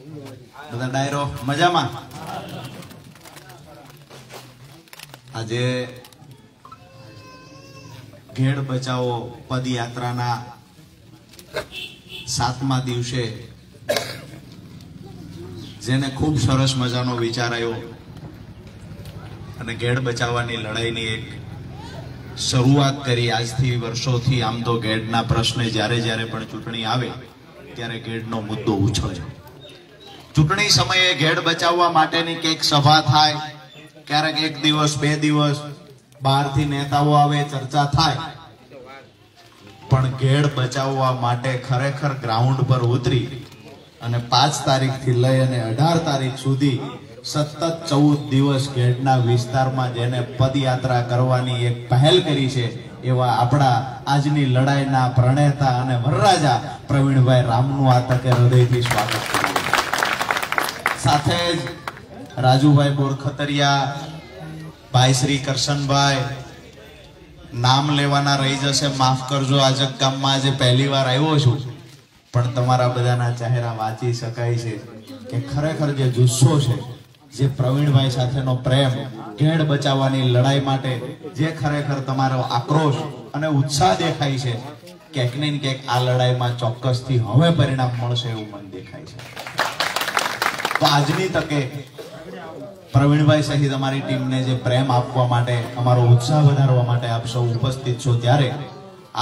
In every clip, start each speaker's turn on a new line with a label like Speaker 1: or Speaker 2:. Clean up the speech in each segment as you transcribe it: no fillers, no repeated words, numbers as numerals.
Speaker 1: બધા ડાયરો મજામાં? આજે ઘેડ બચાવો પદયાત્રાના 7મા દિવસે જેને ખૂબ સરસ મજાનો વિચાર આવ્યો અને ઘેડ બચાવવાની લડાઈની એક શરૂઆત કરી. આજથી વર્ષોથી આમ તો ઘેડના પ્રશ્ને જ્યારે જ્યારે પણ ચૂંટણી આવે ત્યારે ઘેડનો મુદ્દો ઉછળે. ચૂંટણી સમયે ઘેડ બચાવવા માટેની કંઈક સભા થાય, ક્યારેક 1 દિવસ 2 દિવસ બહારથી નેતાઓ આવે, ચર્ચા થાય, પણ ઘેડ બચાવવા માટે ખરેખર ગ્રાઉન્ડ પર ઉતરી અને 5 તારીખથી લઈ અને 18 તારીખ સુધી સતત 14 દિવસ ઘેડના વિસ્તારમાં જેને પદયાત્રા કરવાની એક પહેલ કરી છે એવા આપણા આજની લડાઈના પ્રણેતા અને વરરાજા પ્રવીણભાઈ રામનું આ તકે હૃદયથી સ્વાગત કરું. સાથે જ રાજુભાઈ બોરખતરિયા, ભાઈ શ્રી કરશનભાઈ, નામ લેવાના રહી જશે, માફ કરજો. આજક ગામમાં આજે પહેલી વાર આવ્યો છું, પણ તમારા બધાના ચહેરા વાંચી શકાય છે કે ખરેખર જે જુસ્સો છે, જે પ્રવીણભાઈ સાથેનો પ્રેમ, ઘેડ બચાવવાની લડાઈ માટે જે ખરેખર તમારો આક્રોશ અને ઉત્સાહ દેખાય છે, ક્યાંક ને ક્યાંક આ લડાઈમાં ચોક્કસથી હવે પરિણામ મળશે એવું મને દેખાય છે. તો આજની તકે પ્રવીણભાઈ સહિત અમારી ટીમને જે પ્રેમ આપવા માટે, અમારો ઉત્સાહ વધારવા માટે આપ સૌ ઉપસ્થિત છો, ત્યારે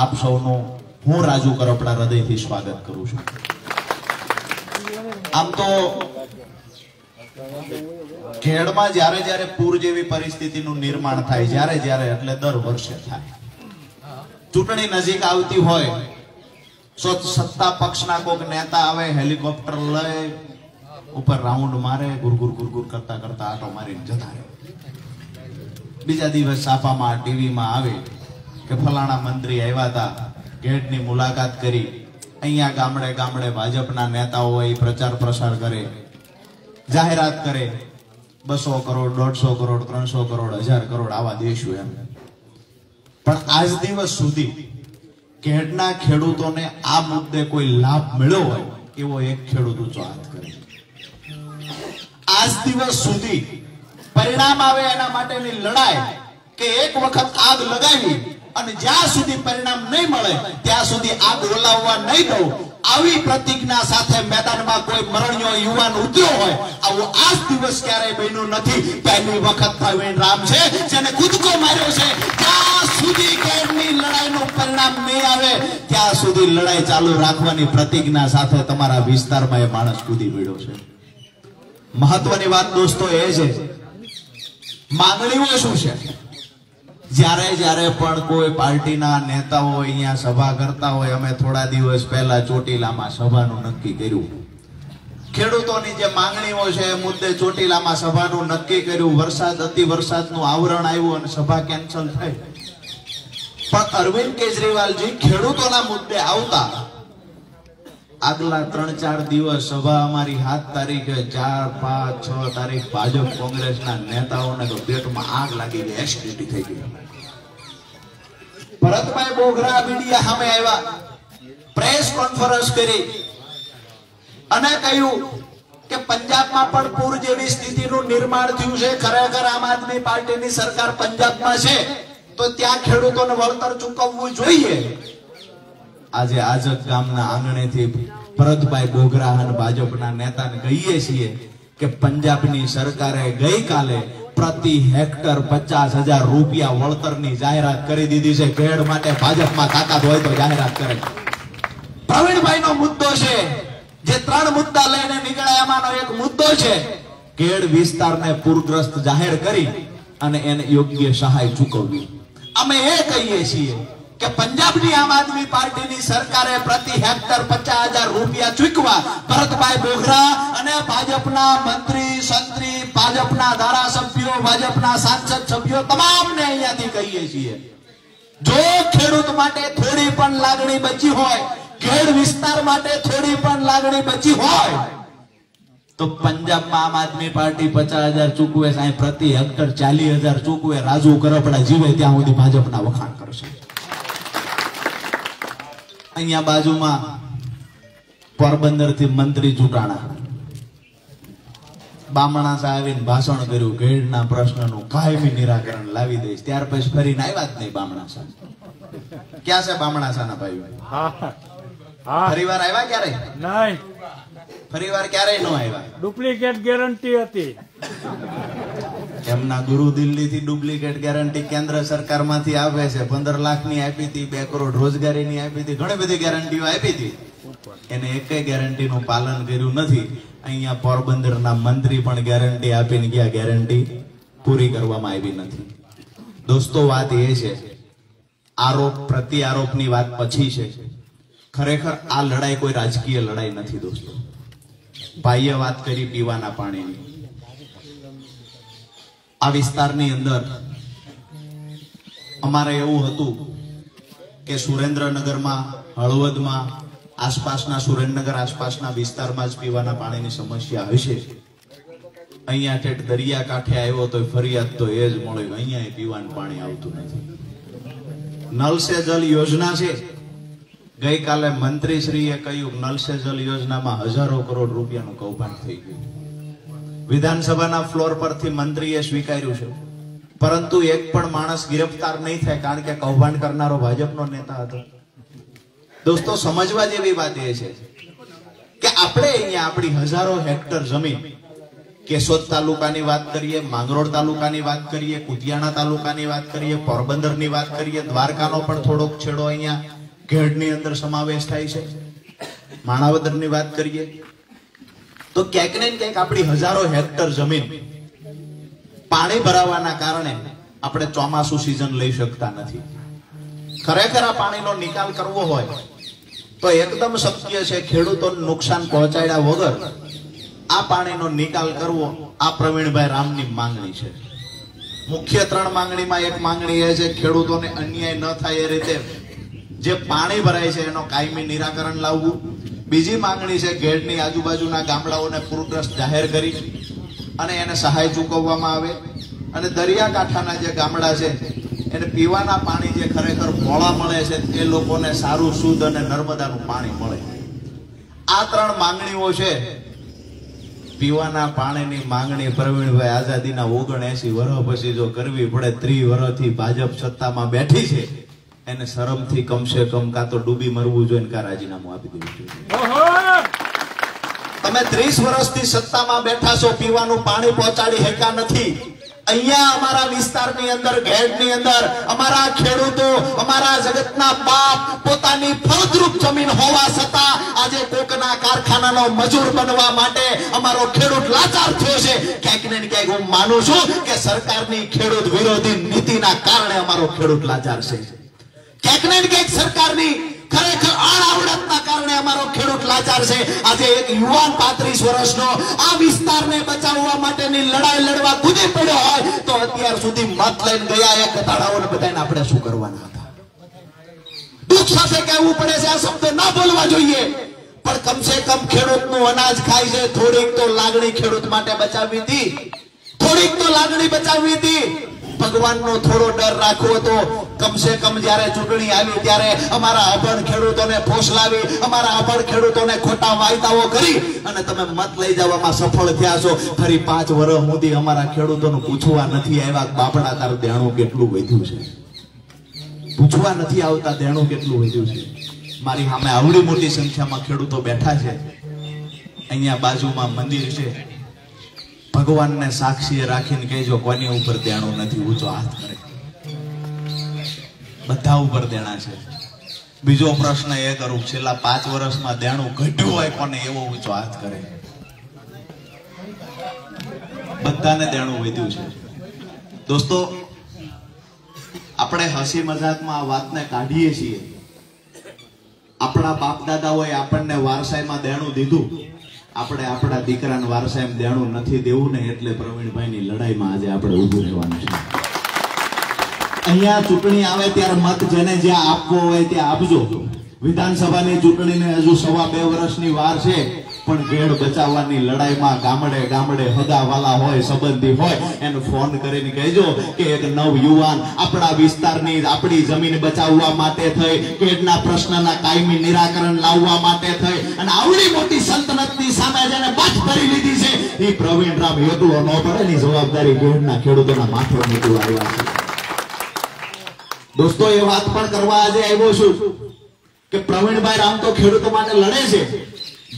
Speaker 1: આપ સૌનું હું રાજુ કરપડા હૃદયથી સ્વાગત કરું છું. આમ તો ઘેડમાં જ્યારે જ્યારે પૂર જેવી પરિસ્થિતિનું નિર્માણ થાય, જ્યારે એટલે દર વર્ષે થાય, ચૂંટણી નજીક આવતી હોય, સત્તા પક્ષના કોઈક નેતા આવે, હેલિકોપ્ટર લઈ ઉપર રાઉન્ડ મારે, ગુરગુર કરતા કરતા આટો મારીને જતા રહે. બીજા દિવસ છાપામાં ટીવીમાં આવે કે ફલાણા મંત્રી આવ્યા હતા, ઘેડની મુલાકાત કરી, અહીંયા ગામડે ગામડે ભાજપના નેતાઓ હોય, પ્રચાર પ્રસાર કરે, જાહેરાત કરે, 200 કરોડ 150 કરોડ 300 કરોડ 1000 કરોડ આવા દેશું એમ. પણ આજ દિવસ સુધી ઘેડના ખેડૂતોને આ મુદ્દે કોઈ લાભ મળ્યો હોય એવો એક ખેડૂત ઊંચો હાથ કરે. આજ દિવસ સુધી પરિણામ આવે એના માટેની લડાઈ કે એક વખત આગ લગાવી અને જ્યાં સુધી પરિણામ નહીં મળે ત્યાં સુધી આગ ઓલાવવા નહીં દઉં, આવી પ્રતિજ્ઞા સાથે મેદાનમાં કોઈ મરણિયો યુવાન ઉતર્યો હોય, આવો આજ દિવસ ક્યારેય બન્યું નથી. પહેલી વખત પ્રવીણ રામ છે જેને કૂદકો માર્યો છે. જ્યાં સુધી ઘેડની લડાઈનું પરિણામ નહીં આવે ત્યાં સુધી લડાઈ ચાલુ રાખવાની પ્રતિજ્ઞા સાથે તમારા વિસ્તારમાં એ માણસ કૂદી પડ્યો છે. મહત્વની વાત દોસ્તો એ છે, માંગણીઓ શું છે? જ્યારે પણ કોઈ પાર્ટીના નેતાઓ અહીંયા સભા કરતા હોય, અમે થોડા દિવસ પહેલા ચોટીલામાં સભાનું નક્કી કર્યું. ખેડૂતોની જે માંગણીઓ છે એ મુદ્દે ચોટીલામાં સભાનું નક્કી કર્યું. અતિ વરસાદનું આવરણ આવ્યું અને સભા કેન્સલ થઈ. પણ અરવિંદ કેજરીવાલજી ખેડૂતોના મુદ્દે આવતા આગલા 3-4 દિવસ સભા અમારી 7 તારીખે 4, 5, 6 તારીખ ભાજપ કોંગ્રેસના નેતાઓને તો પેટમાં આગ લાગી ગઈ, એસિડિટી થઈ ગઈ. ભરતભાઈ બોઘરા મીડિયા સામે આવ્યા, પ્રેસ કોન્ફરન્સ કરી અને કહ્યું કે પંજાબમાં પણ પૂર જેવી સ્થિતિનું નિર્માણ થયું છે. ખરેખર આમ આદમી પાર્ટીની સરકાર પંજાબમાં છે તો ત્યાં ખેડૂતોને વળતર ચૂકવવું જોઈએ. આજે આજક ગામના આંગણેથી ભરતભાઈ બોઘરા અને ભાજપના નેતાને કહીએ છીએ કે પંજાબની સરકારે ગઈકાલે પ્રતિ હેક્ટર 50,000 રૂપિયા વળતરની જાહેરાત કરી દીધી છે. ઘેડ માટે ભાજપમાં તાકાત હોય તો જાહેરાત કરે. પ્રવીણભાઈનો મુદ્દો છે, જે 3 મુદ્દા લઈને નીકળ્યા એમાંનો એક મુદ્દો છે ઘેડ વિસ્તારને પૂરગ્રસ્ત જાહેર કરી અને એને યોગ્ય સહાય ચૂકવવી. અમે એ કહીએ છીએ કે પંજાબની આમ આદમી પાર્ટીની સરકારે પ્રતિ હેક્ટર 50,000 રૂપિયા ચૂકવા ભરતભાઈ બોઘરા અને ભાજપના મંત્રી સંત્રી, ભાજપના ધારાસભ્યો, ભાજપના સાંસદ સભ્યો તમામને અહીંયાથી કહીએ છીએ, જો ખેડૂત માટે થોડી પણ લાગણી બચી હોય, ઘેડ વિસ્તાર માટે થોડી પણ લાગણી બચી હોય તો પંજાબમાં આમ આદમી પાર્ટી 50,000 ચૂકવે, સાહેબ પ્રતિ હેક્ટર 40,000 ચૂકવે. રાજુ કરપડા જીવે ત્યાં સુધી ભાજપના વખાણ કરશે. અહીંયા બાજુમાં પોરબંદર થી મંત્રી ચૂંટાણા, બામણા સાહેબ ભાષણ કર્યું, ઘેડના પ્રશ્નનું કાયમી નિરાકરણ લાવી દઈશ. ત્યાર પછી ફરીને આવ્યા જ નહીં બામણા સાહેબ. ક્યાં છે બામણા સાના ભાઈઓ? ફરીવાર આવ્યા ક્યારે?
Speaker 2: નહીં.
Speaker 1: ફરીવાર ક્યારે ન આવ્યા?
Speaker 2: ડુપ્લિકેટ ગેરંટી હતી.
Speaker 1: એમના ગુરુ દિલ્હી થી ડુપ્લિકેટ ગેરંટી કેન્દ્ર સરકાર માંથી આપે છે. 15 લાખ ની આપી હતી, 2 કરોડ રોજગારી ની આપી હતી, ઘણી બધી ગેરંટીઓ આપી હતી. એને એકેય ગેરંટી નું પાલન કર્યું નથી. અહીંયા પોરબંદરના મંત્રી પણ ગેરંટી આપીને ગયા, ગેરંટી પૂરી કરવામાં આવી નથી. દોસ્તો, વાત એ છે, આરોપ પ્રત્યારોપની વાત પછી છે. ખરેખર આ લડાઈ કોઈ રાજકીય લડાઈ નથી દોસ્તો. ભાઈએ વાત કરી પીવાના પાણીની. આ વિસ્તારની અંદર અમારે એવું હતું કે સુરેન્દ્રનગરમાં, હળવદમાં, આસપાસના સુરેન્દ્રનગર આસપાસના વિસ્તારમાં જ પીવાના પાણીની સમસ્યા હશે. અહીંયા ઠેઠ દરિયા કાંઠે આવ્યો તો ફરિયાદ તો એ જ મળે, અહીંયા પીવાનું પાણી આવતું નથી. નલ સે જલ યોજના છે. ગઈકાલે મંત્રીશ્રીએ કહ્યું નલ સે જલ યોજનામાં હજારો કરોડ રૂપિયાનું કૌભાંડ થઈ ગયું. વિધાનસભાના ફ્લોર પરથી મંત્રીએ સ્વીકાર્યું છે, પરંતુ એક પણ માણસ ગિરફતાર નહીં થાય, કારણ કે કૌભાંડ કરનારો ભાજપનો નેતા હતો. દોસ્તો, સમજવા જેવી વાત એ છે કે આપણે અહીંયા આપણી હજારો હેક્ટર જમીન, કેશોદ તાલુકાની વાત કરીએ, માંગરોળ તાલુકાની વાત કરીએ, કુતિયાણા તાલુકાની વાત કરીએ, પોરબંદરની વાત કરીએ, દ્વારકાનો પણ થોડોક છેડો અહીંયા ઘેડની અંદર સમાવેશ થાય છે, માણાવદરની વાત કરીએ, તો ક્યાંક ને ક્યાંક આપણી હજારો હેક્ટર જમીન પાણી ભરાવાના કારણે આપણે ચોમાસુ સિઝન લઈ શકતા નથી. ખરેખર આ પાણીનો નિકાલ કરવો હોય તો એકદમ શક્ય છે. ખેડૂતોને નુકસાન પહોંચાડ્યા વગર આ પાણીનો નિકાલ કરવો આ પ્રવીણભાઈ રામની માંગણી છે. મુખ્ય 3 માંગણીમાં એક માંગણી એ છે, ખેડૂતોને અન્યાય ન થાય એ રીતે જે પાણી ભરાય છે એનો કાયમી નિરાકરણ લાવવું. બીજી માંગણી છે, ઘેડની આજુબાજુના ગામડાઓને પૂરગ્રસ્ત જાહેર કરી અને એને સહાય ચૂકવવામાં આવે, અને દરિયાકાંઠાના જે ગામડા છે એને પીવાના પાણી જે ખરેખર મોળા મળે છે એ લોકોને સારું, શુદ્ધ અને નર્મદાનું પાણી મળે. આ 3 માંગણીઓ છે. પીવાના પાણીની માંગણી પ્રવીણભાઈ આઝાદીના 79 વર્ષ પછી જો કરવી પડે, 30 વર્ષથી ભાજપ સત્તામાં બેઠી છે, એને શરમથી કમસે કમ કાં તો ડૂબી મરવું જોઈએ, કાં રાજીનામું આપી દેવું જોઈએ. તમે 30 વર્ષથી સત્તામાં બેઠા છો, પીવાનું પાણી પહોંચાડી શક્યા નથી. અહીંયા અમારા વિસ્તારની અંદર, ઘેડની અંદર અમારા ખેડૂતો, અમારા જગતના બાપ પોતાની ફળદ્રુપ જમીન હોવા છતાં આજે કોકના કારખાનાનો મજૂર બનવા માટે અમારો ખેડૂત લાચાર થયો છે. ક્યાંક ને ક્યાંક હું માનું છું કે સરકારની ખેડૂત વિરોધી નીતિના કારણે અમારો ખેડૂત લાચાર છે. ક્યાંક ને ક્યાંક સરકારની ખરેખર અણાવડતના કારણે અમારો ખેડૂત લાચાર છે. આજે એક યુવાન 35 વર્ષનો આ વિસ્તારને બચાવવા માટેની લડાઈ લડવા કૂદી પડ્યો હોય તો અત્યાર સુધી મત લઈને ગયા એ કતાડાઓને બધાને આપણે શું કરવાના હતા? દુઃખ સાથે કહેવું પડે છે, આ શબ્દો ના બોલવા જોઈએ, પણ કમસે કમ ખેડૂતનું અનાજ ખાય છે. થોડીક તો લાગણી ખેડૂત માટે બચાવવી હતી, થોડીક તો લાગણી બચાવવી હતી. ભગવાનનો થોડો ડર રાખવો તો કમસે કમ જ્યારે ચૂંટણી આવી ત્યારે અમારા અભણ ખેડૂતોને ફોસલાવી, અમારા અભણ ખેડૂતોને ખોટા વાયદાઓ કરી અને તમે મત લઈ જવામાં સફળ થયા છો. ફરી 5 વર્ષ સુધી અમારા ખેડૂતોનું પૂછવા નથી આવ્યા, બાપડા તારું દેણું કેટલું વધ્યું છે? પૂછવા નથી આવતા દેણું કેટલું વધ્યું છે. મારી સામે આવડી મોટી સંખ્યામાં ખેડૂતો બેઠા છે. અહીંયા બાજુમાં મંદિર છે, ભગવાનને સાક્ષી રાખીને કહેજો કોની ઉપર દેણું નથી, ઊંચો હાથ કરે. બધા ઉપર દેણા છે. બીજો પ્રશ્ન એ કરું, છેલ્લા 5 વર્ષમાં દેણું ઘટ્યું હોય કોને, એવો ઊંચો હાથ કરે. બધાને દેણું વધ્યું છે. દોસ્તો, આપણે હસી મજાકમાં આ વાતને કાઢીએ છીએ. આપણા બાપ દાદાઓએ આપણને વારસાઈમાં દેણું દીધું, આપણે આપણા દીકરાને વારસાઈમાં દેણું નથી દેવું ને, એટલે પ્રવીણભાઈની લડાઈમાં આજે આપણે ઊભું રહેવાનું છે. અહીંયા ચૂંટણી આવે ત્યારે મત જેને જ્યાં આપવો હોય ત્યાં આપજો. વિધાનસભાની ચૂંટણીને હજુ 2.25 વર્ષની વાર છે. પણ ઘેડ બચાવવાની લડાઈમાં ગામડે ગામડે હગાવાલા હોય, સંબંધી હોય, એને ફોન કરીને કહેજો કે એક નવ યુવાન આપણા વિસ્તારની આપણી જમીન બચાવવા માટે થઈ, ઘેડના પ્રશ્નના કાયમી નિરાકરણ લાવવા માટે થઈ અને આવડી મોટી સલ્તનતની સામે જેને બાથ ભરી લીધી છે એ પ્રવીણ રામ એકલો ન પડે ની જવાબદારી ઘેડના ખેડૂતોના માથે મૂકવા આવ્યા છે. દોસ્તો, એ વાત પણ કરવા આજે આવ્યો છું કે પ્રવીણભાઈ રામ તો ખેડૂતો માટે લડે છે.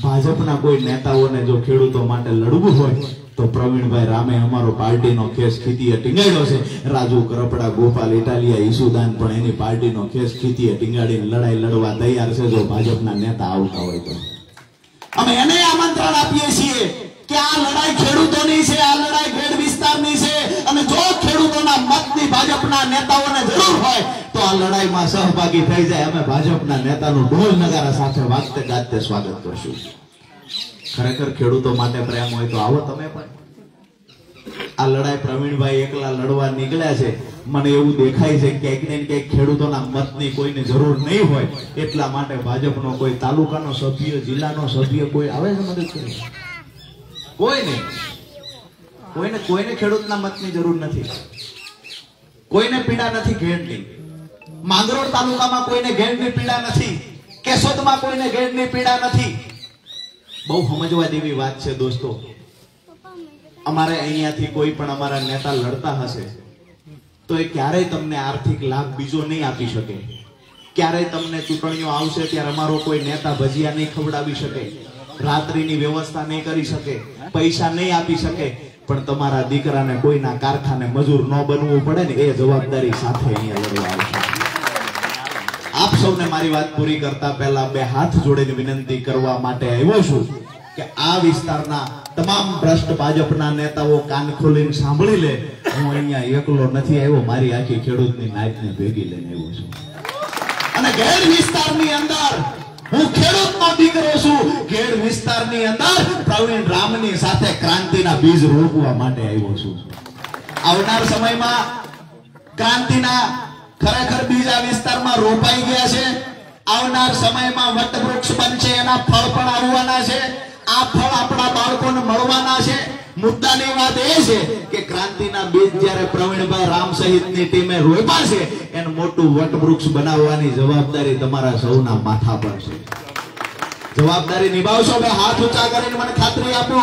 Speaker 1: ભાજપના કોઈ નેતાઓને જો ખેડૂતો માટે લડવું હોય તો પ્રવીણભાઈ રામે અમારો પાર્ટીનો કેસ ખીતીએ ટીંગાડ્યો છે. રાજુ કરપડા, ગોપાલ ઇટાલિયા, ઈસુદાન પણ એની પાર્ટીનો કેસ ખીતીએ ટીંગાડીને લડાઈ લડવા તૈયાર છે જો ભાજપના નેતા આવતા હોય તો. અમે એને આમંત્રણ આપીએ છીએ કે આ લડાઈ ખેડૂતોની છે, આ લડાઈ ઘેડ વિસ્તારની છે અને જો ખેડૂતોના મતની ભાજપના નેતાઓને જરૂર હોય તો આ લડાઈમાં સહભાગી થઈ જાય. અમે ભાજપના નેતાનું ઢોલ નગારા સાથે વાગતે ગાજતે સ્વાગત કરશું. ખરેખર ખેડૂતો માટે પ્રેમ હોય તો આવો તમે પણ. આ લડાઈ પ્રવીણભાઈ એકલા લડવા નીકળ્યા છે. મને એવું દેખાય છે કે ક્યાંક ને ક્યાંક ખેડૂતોના મતની કોઈને જરૂર નહીં હોય એટલા માટે ભાજપનો કોઈ તાલુકાનો સભ્ય, જિલ્લાનો સભ્ય કોઈ આવે છે મદદ કરી? કોઈ નહીં. કોઈને ખેડૂતના મતની જરૂર નથી. કોઈને પીડા નથી ઘેડની. માંગરોળ તાલુકામાં કોઈને ઘેડની પીડા નથી. કેશોદમાં કોઈને ઘેડની પીડા નથી. બહુ સમજવા જેવી વાત છે દોસ્તો. અમારે અહીંયાથી કોઈ પણ અમારા નેતા લડતા હશે તો એ ક્યારેય તમને આર્થિક લાભ બીજો નહીં આપી શકે. ક્યારેય તમને ચૂંટણીઓ આવશે ત્યારે અમારો કોઈ નેતા ભજીયા નહીં ખવડાવી શકે, રાત્રિની વ્યવસ્થા નહીં કરી શકે, પૈસા નહીં આપી શકે, પણ તમારા દીકરાને કોઈના કારખાને મજૂર ન બનવું પડે ને એ જવાબદારી સાથે અહીંયા લડવા આવશે. આપ સૌને મારી વાત પૂરી કરતા પહેલા બે હાથ જોડીને વિનંતી કરવા માટે આવ્યો છું કે આ વિસ્તારના તમામ ભ્રષ્ટ ભાજપના નેતાઓ કાન ખોલીને સાંભળી લે. હું અહીંયા એકલો નથી આવ્યો, મારી આખી ખેડૂતની નાયકને ભેગી લઈને આવ્યો છું. અને ઘેડ વિસ્તારની અંદર હું ખેડૂતનો દીકરો છું. ઘેડ વિસ્તારની અંદર પ્રવીણ રામની સાથે ક્રાંતિના બીજ રોપવા માટે આવ્યો છું. આવનાર સમયમાં ક્રાંતિના ખરેખર બીજ આ વિસ્તારમાં રોપાઈ ગયા છે. આવનાર સમયમાં વટવૃક્ષ બનશે, એના ફળ પણ આવવાના છે. આ ફળ આપણા બાળકોને મળવાના છે. મુદ્દાની વાત એ છે કે ક્રાંતિના બીજ જ્યારે પ્રવીણભાઈ રામ સહિતની ટીમે રોપ્યા છે એને મોટું વટવૃક્ષ બનાવવાની જવાબદારી તમારા સૌના માથા પર છે. જવાબદારી નિભાવશો? બે હાથ ઊંચા કરીને મને ખાતરી આપો,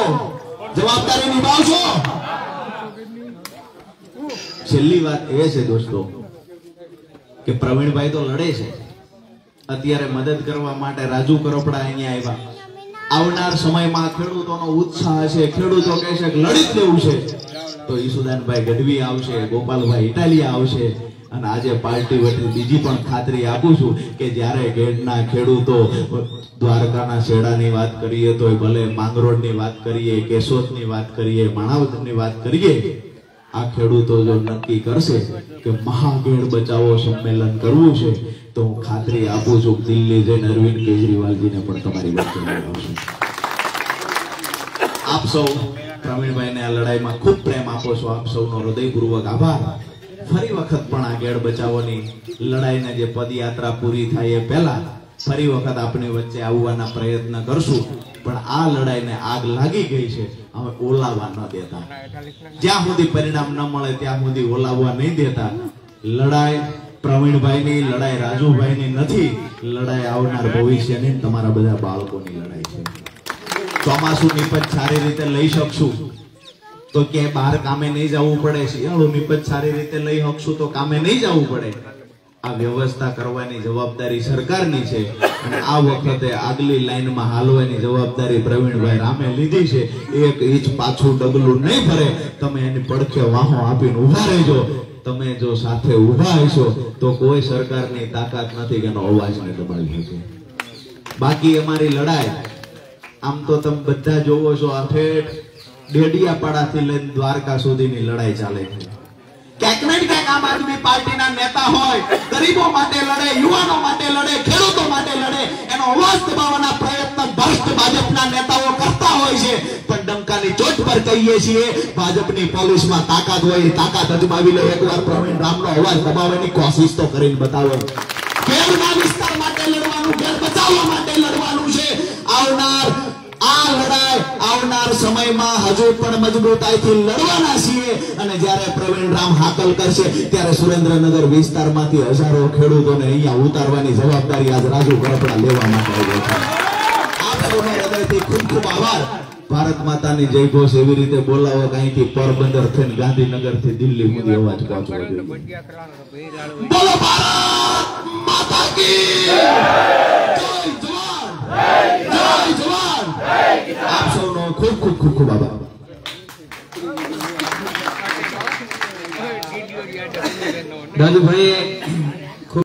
Speaker 1: જવાબદારી નિભાવશો? છેલ્લી વાત એ છે દોસ્તો કે પ્રવીણભાઈ તો લડે છે. અત્યારે મદદ કરવા માટે રાજુ કરપડા અહીંયા આવ્યા. આવનાર સમયમાં ખેડૂતોનો ઉત્સાહ છે, ખેડૂતો કહે છે કે લડી જ લેવું છે તો ઈસુદાનભાઈ ગઢવી આવશે, ગોપાલભાઈ ઇટાલિયા આવશે. અને આજે પાર્ટી વતી બીજી પણ ખાતરી આપું છું કે જ્યારે ઘેડના ખેડૂતો દ્વારકાના શેડાની વાત કરીએ તો ભલે માંગરોળની વાત કરીએ, કેશોદની વાત કરીએ, માણાવદરની વાત કરીએ, આ ખેડૂતો જો નક્કી કરશે કે મહાઘેડ બચાવો સંમેલન કરવું છે તો હું ખાતરી આપું છું દિલ્હી જઈને અરવિંદ કેજરીવાલજીને પણ તમારી વચ્ચે આવશે. આપ સૌ પ્રવીણભાઈને આ લડાઈમાં ખૂબ પ્રેમ આપો છો. આપ સૌનો હૃદયપૂર્વક આભાર. ફરી વખત પણ આ ઘેડ બચાવોની લડાઈને જે પદયાત્રા પૂરી થાય એ પહેલા ફરી વખત આપણી વચ્ચે આવવાના પ્રયત્ન કરશું. પણ આ લડાઈને આગ લાગી ગઈ છે, હવે ઓલાવવા ન દેતા. જ્યાં સુધી પરિણામ ન મળે ત્યાં સુધી ઓલાવવા નહીં દેતા. લડાઈ પ્રવીણભાઈની, લડાઈ રાજુભાઈની નથી, લડાઈ આવનાર ભવિષ્યની, તમારા બધા બાળકોની લડાઈ છે. ચોમાસું નિપજ સારી રીતે લઈ શકશું તો કે બહાર કામે નહીં જવું પડે. શિયાળુ નિપજ સારી રીતે લઈ શકશું તો કામે નહીં જવું પડે. આ વ્યવસ્થા કરવાની જવાબદારી સરકારની છે અને આ વખતે આગલી લાઈનમાં હાલવાની જવાબદારી પ્રવીણભાઈ રામે લીધી છે. એક ઇંચ પાછું ડગલું નહીં ભરે. તમે એની પડખે વાહો આપીને ઉભા રહેજો. તમે જો સાથે ઉભા હશો તો કોઈ સરકારની તાકાત નથી કે એનો અવાજને દબાવી શકે. બાકી અમારી લડાઈ આમ તો તમે બધા જોવો છો, આ ઠેઠ ડેડિયાપાડાથી લઈને દ્વારકા સુધીની લડાઈ ચાલે છે. ક્યાંક ને ક્યાંક આમ આદમી પાર્ટીના નેતા હોય, ગરીબો માટે લડે, યુવાનો માટે લડે, ખેડૂતો માટે લડે, એનો અવાજ દબાવવાના પ્રયત્ન ભ્રષ્ટ ભાજપના નેતાઓ કરતા હોય છે. પણ ડંકાની ચોટ પર કહીએ છીએ, ભાજપની પોલીસમાં તાકાત હોય, તાકાત અજમાવી લે. એકવાર પ્રવીણ રામનો અવાજ દબાવવાની કોશિશ તો કરીને બતાવો. ઘેડના વિસ્તાર માટે લડવાનું, ઘેડ બચાવવા માટે લડવાનું છે. આવનાર આ આ લડાઈ આવનાર સમયમાં હજુ પણ મજબૂતાઈથી લડવાના છીએ અને જ્યારે પ્રવીણરામ હાકલ કરશે ત્યારે સુરેન્દ્રનગર વિસ્તારમાંથી હજારો ખેડૂતોને અહીંયા ઉતારવાની જવાબદારી આજ રાજુ ગરપડા લેવા માટે આવ્યો છે. આપનો હૃદયથી ખૂબ ખૂબ આભાર. ભારત માતાની જય ઘોષ એવી રીતે બોલાવો કે અહીંથી પોરબંદર થઈને ગાંધીનગર થી દિલ્હી સુધી અવાજ પહોંચવો જોઈએ. બોલો ભારત માતા કી જય. જવાન આપ સૌનો ખૂબ ખૂબ ખૂબ ખૂબ આભાર.
Speaker 3: દાદુભાઈએ